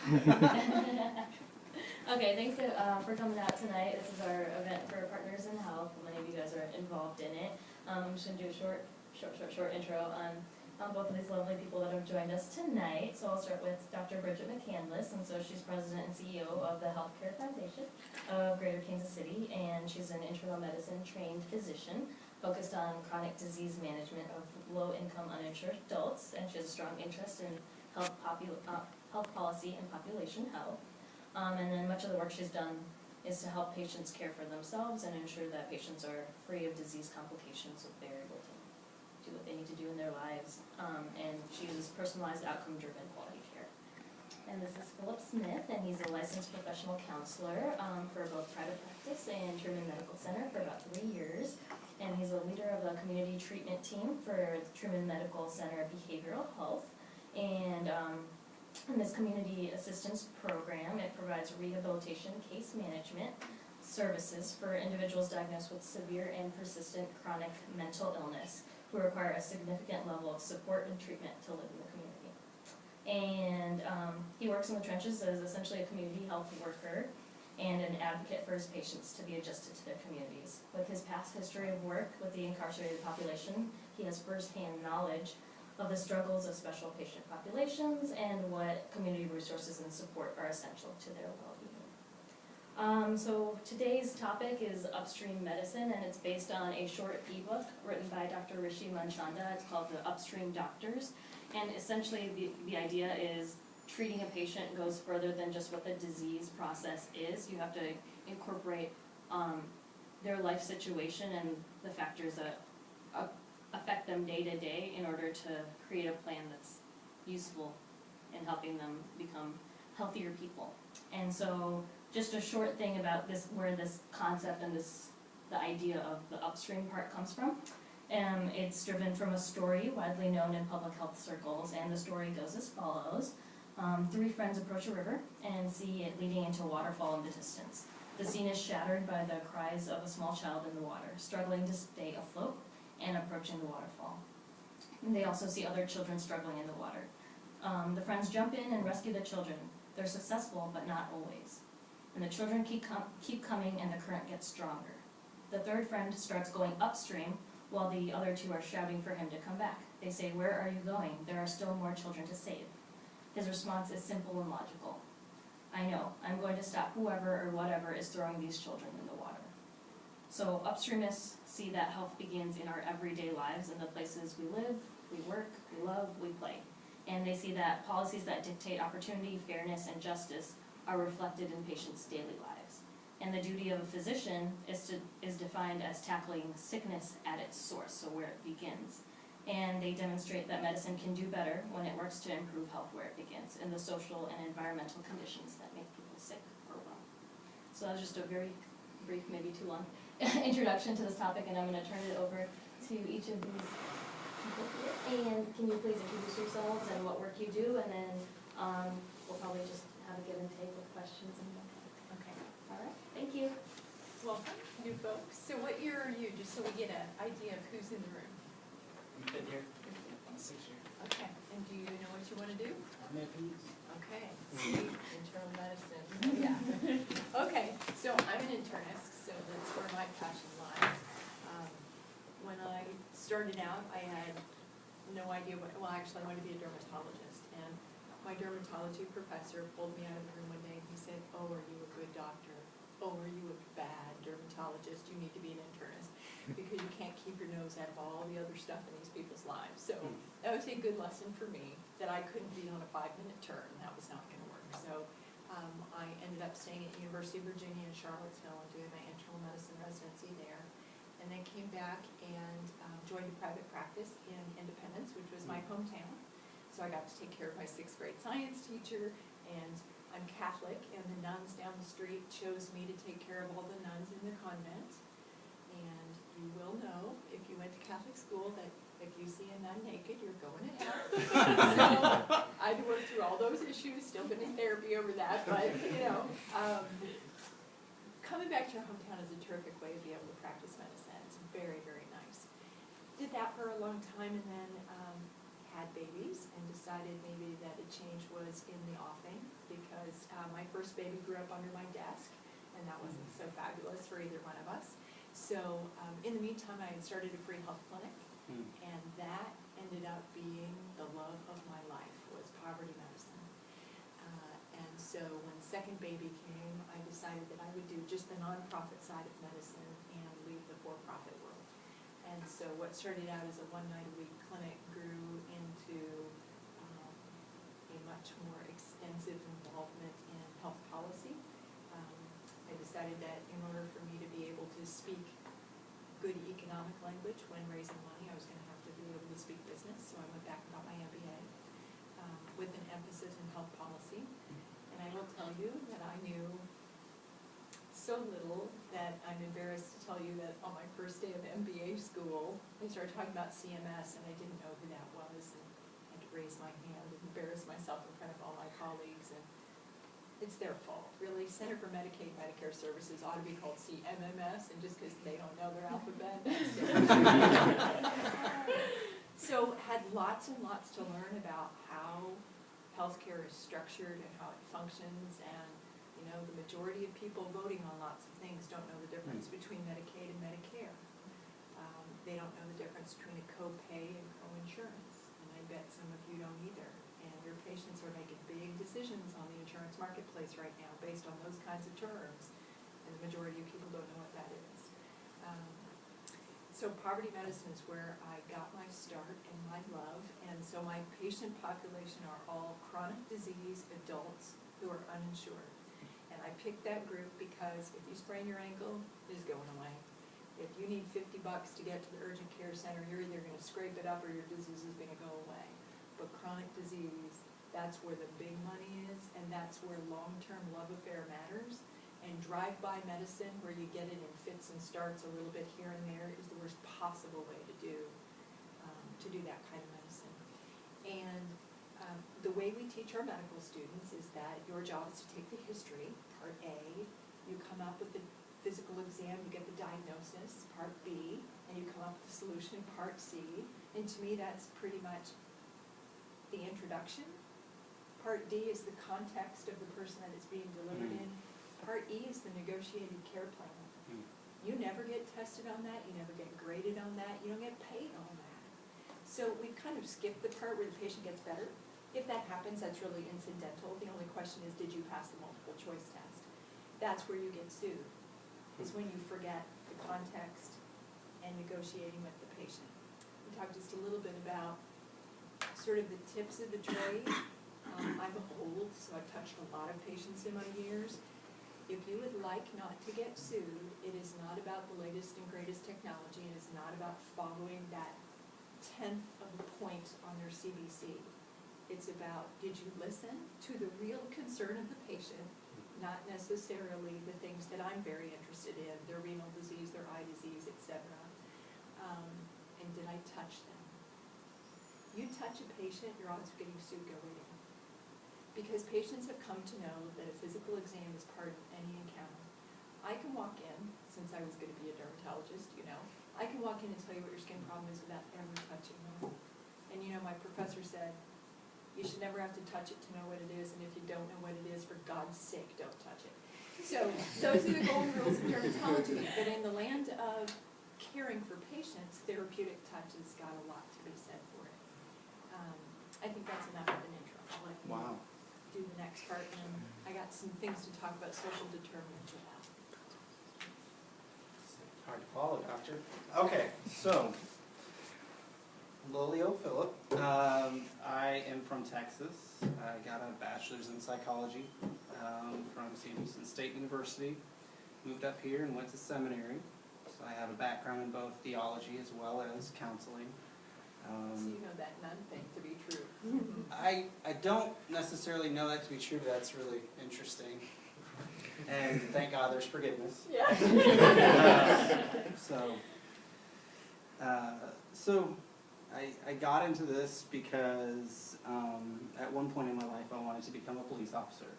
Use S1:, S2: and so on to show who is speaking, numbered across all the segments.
S1: Okay, thanks for coming out tonight. This is our event for Partners in Health. Many of you guys are involved in it. I'm just going to do a short intro on both of these lovely people that have joined us tonight. So I'll start with Dr. Bridget McCandless, and so she's President and CEO of the Healthcare Foundation of Greater Kansas City, and she's an internal medicine trained physician focused on chronic disease management of low-income uninsured adults, and she has a strong interest in health policy and population health. And then much of the work she's done is to help patients care for themselves and ensure that patients are free of disease complications so they're able to do what they need to do in their lives. And she uses personalized outcome-driven quality care. And this is Philip Smith, and he's a licensed professional counselor for both private practice and Truman Medical Center for about 3 years. And he's a leader of the community treatment team for Truman Medical Center Behavioral Health. And in this community assistance program, it provides rehabilitation case management services for individuals diagnosed with severe and persistent chronic mental illness who require a significant level of support and treatment to live in the community. And he works in the trenches as essentially a community health worker and an advocate for his patients to be adjusted to their communities. With his past history of work with the incarcerated population, he has firsthand knowledge of the struggles of special patient populations and what community resources and support are essential to their well-being. So today's topic is upstream medicine, and it's based on a short ebook written by Dr. Rishi Manchanda. It's called The Upstream Doctors, and essentially the idea is treating a patient goes further than just what the disease process is. You have to incorporate their life situation and the factors that affect them day to day in order to create a plan that's useful in helping them become healthier people. And so just a short thing about this, where this concept and the idea of the upstream part comes from. It's driven from a story widely known in public health circles, and the story goes as follows. 3 friends approach a river and see it leading into a waterfall in the distance. The scene is shattered by the cries of a small child in the water, struggling to stay afloat and approaching the waterfall. And they also see other children struggling in the water. The friends jump in and rescue the children. They're successful, but not always. And the children keep coming, and the current gets stronger. The 3rd friend starts going upstream, while the other 2 are shouting for him to come back. They say, "Where are you going? There are still more children to save." His response is simple and logical. "I know. I'm going to stop whoever or whatever is throwing these children in the water." So upstreamists see that health begins in our everyday lives, in the places we live, we work, we love, we play. And they see that policies that dictate opportunity, fairness, and justice are reflected in patients' daily lives. And the duty of a physician is defined as tackling sickness at its source, so where it begins. And they demonstrate that medicine can do better when it works to improve health where it begins, in the social and environmental conditions that make people sick or well. So that was just a very brief, maybe too long, introduction to this topic, and I'm going to turn it over to each of these people here. And can you please introduce yourselves and what work you do, and then we'll probably just have a give and take with questions. Okay, all right, thank you.
S2: Welcome, new folks. So what year are you, just so we get an idea of who's in the room?
S3: I've been here 6 years.
S2: Okay, and do you know what you want to do?
S3: I'm at peace.
S2: Okay, see, internal medicine, yeah. Okay, so I'm an internist, so that's where my passion lies. When I started out, I had no idea well, actually I wanted to be a dermatologist, and my dermatology professor pulled me out of the room one day and he said, "Oh, are you a good doctor? Oh, are you a bad dermatologist? You need to be an internist because you can't keep your nose out of all the other stuff in these people's lives." So that was a good lesson for me, that I couldn't be on a 5-minute turn. That was not going to work. So I ended up staying at University of Virginia in Charlottesville and doing my internal medicine residency there. And then came back and joined a private practice in Independence, which was my hometown. So I got to take care of my 6th grade science teacher, and I'm Catholic, and the nuns down the street chose me to take care of all the nuns in the convent. And you will know, if you went to Catholic school, that if you see a nun naked, you're going to hell. So I had to work through all those issues, still been in therapy over that, but you know, coming back to your hometown is a terrific way to be able to practice medicine. It's very, very nice. Did that for a long time, and then had babies and decided maybe that a change was in the offing, because my first baby grew up under my desk, and that wasn't so fabulous for either one of us. So in the meantime, I had started a free health clinic, and that ended up being the love of my life, was poverty medicine. And so when the second baby came, I decided that I would do just the nonprofit side of medicine and leave the for-profit world. And so what started out as a one-night-a-week clinic grew into a much more extensive involvement in health policy. I decided that in order for me to be able to speak good economic language when raising money, I was going to have to be able to speak business. So I went back and got my MBA with an emphasis in health policy. And I will tell you that I knew so little that I'm embarrassed to tell you that on my first day of MBA school, they started talking about CMS, and I didn't know who that was, and I had to raise my hand and embarrass myself in front of all my colleagues, and it's their fault, really. Center for Medicaid Medicare Services ought to be called CMMS, and just because they don't know their alphabet, that's So had lots and lots to learn about how healthcare is structured and how it functions, and you know, the majority of people voting on lots of things don't know the difference between Medicaid and Medicare. They don't know the difference between a copay and co-insurance, and I bet some of you don't either. And your patients are making big decisions on the insurance marketplace right now based on those kinds of terms, and the majority of people don't know what that is. So poverty medicine is where I got my start and my love, and so my patient population are all chronic disease adults who are uninsured. And I picked that group because if you sprain your ankle, it is going away. If you need $50 to get to the urgent care center, you're either going to scrape it up or your disease is going to go away. But chronic disease, that's where the big money is, and that's where long-term love affair matters. And drive-by medicine, where you get it in fits and starts a little bit here and there, is the worst possible way to do that kind of medicine. And the way we teach our medical students is that your job is to take the history, part A, you come up with the physical exam, you get the diagnosis, part B, and you come up with the solution, part C. And to me, that's pretty much the introduction. Part D is the context of the person that it's being delivered in. Part E is the negotiated care plan. You never get tested on that, you never get graded on that, you don't get paid on that. So we've kind of skipped the part where the patient gets better. If that happens, that's really incidental. The only question is, did you pass the multiple choice test? That's where you get sued, is when you forget the context and negotiating with the patient. We talked just a little bit about sort of the tips of the trade. I'm old, so I've touched a lot of patients in my years. If you would like not to get sued, it is not about the latest and greatest technology. It is not about following that 10th of a point on their CBC. It's about, did you listen to the real concern of the patient, not necessarily the things that I'm very interested in, their renal disease, their eye disease, etc. And did I touch them? You touch a patient, your odds of getting sued go way down. Because patients have come to know that a physical exam is part of any encounter. I can walk in, since I was going to be a dermatologist, you know, I can walk in and tell you what your skin problem is without ever touching them. And you know, my professor said, you should never have to touch it to know what it is, and if you don't know what it is, for God's sake, don't touch it. So those are the golden rules of dermatology. But in the land of caring for patients, therapeutic touch has got a lot to be said for it. I think that's enough of an intro. I'll let you do the next part, and I got some things to talk about social determinants of health.
S4: Hard to follow, doctor. Okay, so Lolio Phillip. I am from Texas. I got a bachelor's in psychology from Sam Houston State University. Moved up here and went to seminary. So I have a background in both theology as well as counseling.
S2: So you know that none thing to be true.
S4: I don't necessarily know that to be true, but that's really interesting. And thank God there's forgiveness.
S2: Yeah.
S4: So I got into this because at one point in my life I wanted to become a police officer.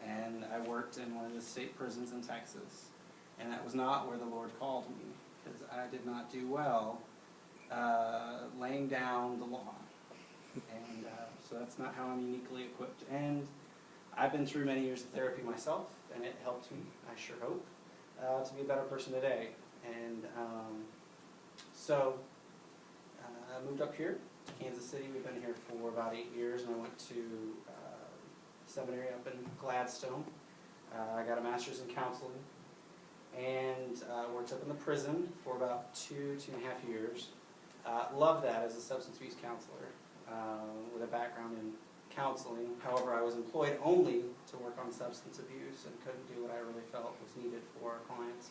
S4: And I worked in one of the state prisons in Texas. And that was not where the Lord called me, because I did not do well laying down the law. And So that's not how I'm uniquely equipped. And I've been through many years of therapy myself, and it helped me, I sure hope, to be a better person today. And so I moved up here to Kansas City. We've been here for about 8 years, and I went to seminary up in Gladstone. I got a master's in counseling, and worked up in the prison for about 2.5 years. Loved that as a substance abuse counselor with a background in counseling. However, I was employed only to work on substance abuse and couldn't do what I really felt was needed for our clients.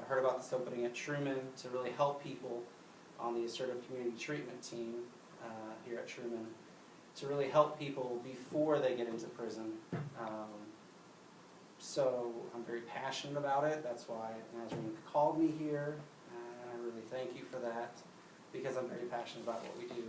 S4: Heard about this opening at Truman to really help people on the assertive community treatment team here at Truman, to really help people before they get into prison. So I'm very passionate about it. That's why Nazarene called me here, and I really thank you for that, because I'm very passionate about what we do.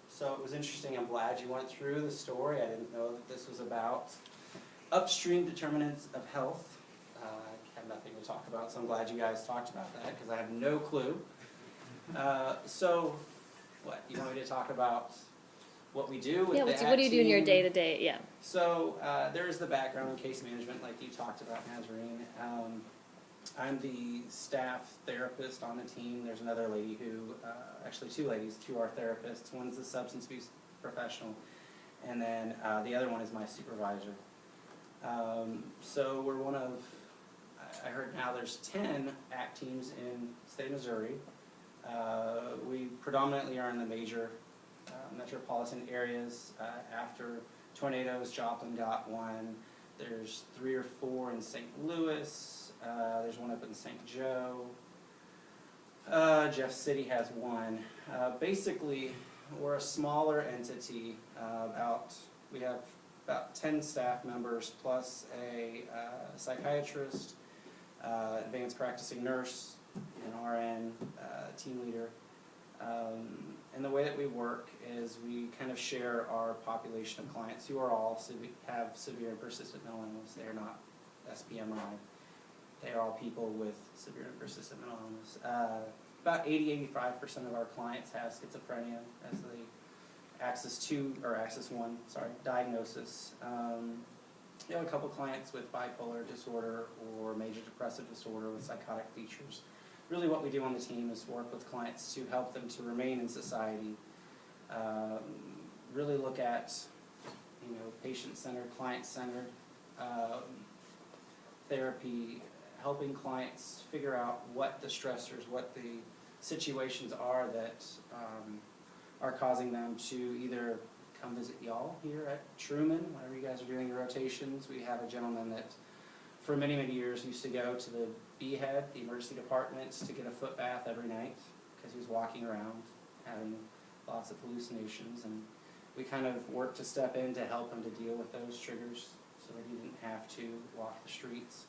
S4: So it was interesting. I'm glad you went through the story. I didn't know that this was about upstream determinants of health. I had nothing to talk about, so I'm glad you guys talked about that, because I have no clue. So, what, you want me to talk about what we do with the ACT
S1: what do you do in your
S4: team?
S1: day-to-day, yeah.
S4: So there is the background in case management, like you talked about, Nazarene. I'm the staff therapist on the team. There's another lady who, actually 2 ladies, 2 are therapists. One's the substance abuse professional, and then the other one is my supervisor. So we're one of, I heard now there's 10 ACT teams in the state of Missouri. We predominantly are in the major metropolitan areas. After tornadoes, Joplin got one. There's 3 or 4 in St. Louis. There's one up in St. Joe. Jeff City has one. Basically, we're a smaller entity. We have about 10 staff members plus a psychiatrist, advanced practicing nurse, an RN, team leader. And the way that we work is we kind of share our population of clients who are all have severe and persistent mental illness. They are not SPMI. They are all people with severe and persistent mental illness. About 80-85% of our clients have schizophrenia as the Axis 1 diagnosis. We have a couple clients with bipolar disorder or major depressive disorder with psychotic features. Really what we do on the team is work with clients to help them to remain in society, really look at patient-centered, client-centered therapy, helping clients figure out what the stressors, what the situations are that are causing them to either come visit y'all here at Truman whenever you guys are doing your rotations. We have a gentleman that for many, many years used to go to the BHEAD, the emergency department, to get a foot bath every night because he was walking around having lots of hallucinations, and we kind of worked to step in to help him to deal with those triggers so that he didn't have to walk the streets.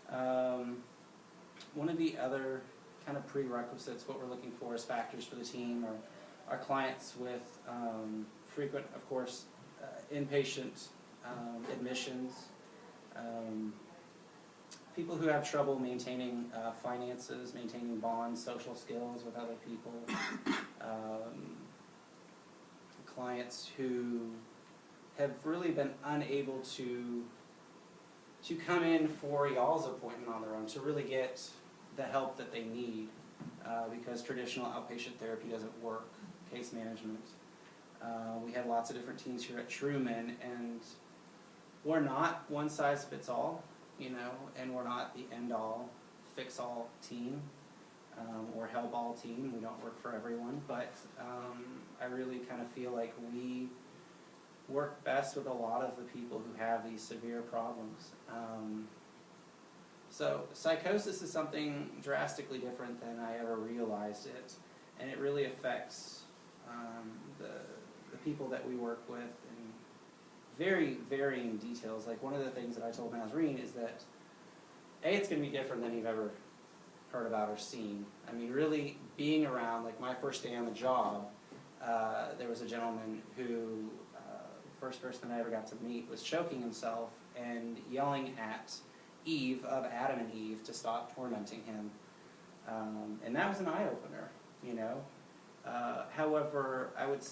S4: One of the other kind of prerequisites, what we're looking for as factors for the team, are clients with frequent, of course, inpatient admissions, people who have trouble maintaining finances, maintaining bonds, social skills with other people, clients who have really been unable to come in for y'all's appointment on their own, to really get the help that they need, because traditional outpatient therapy doesn't work, case management. We have lots of different teams here at Truman, and we're not one size fits all, and we're not the end-all, fix-all team, or help-all team. We don't work for everyone, but I really kind of feel like we work best with a lot of the people who have these severe problems. So psychosis is something drastically different than I ever realized it, and it really affects the people that we work with in very varying details. Like one of the things that I told Nazarene is that it's going to be different than you've ever heard about or seen. I mean, really being around, like my first day on the job, there was a gentleman who, first person I ever got to meet, was choking himself and yelling at Eve of Adam and Eve to stop tormenting him. And that was an eye-opener, However, I would say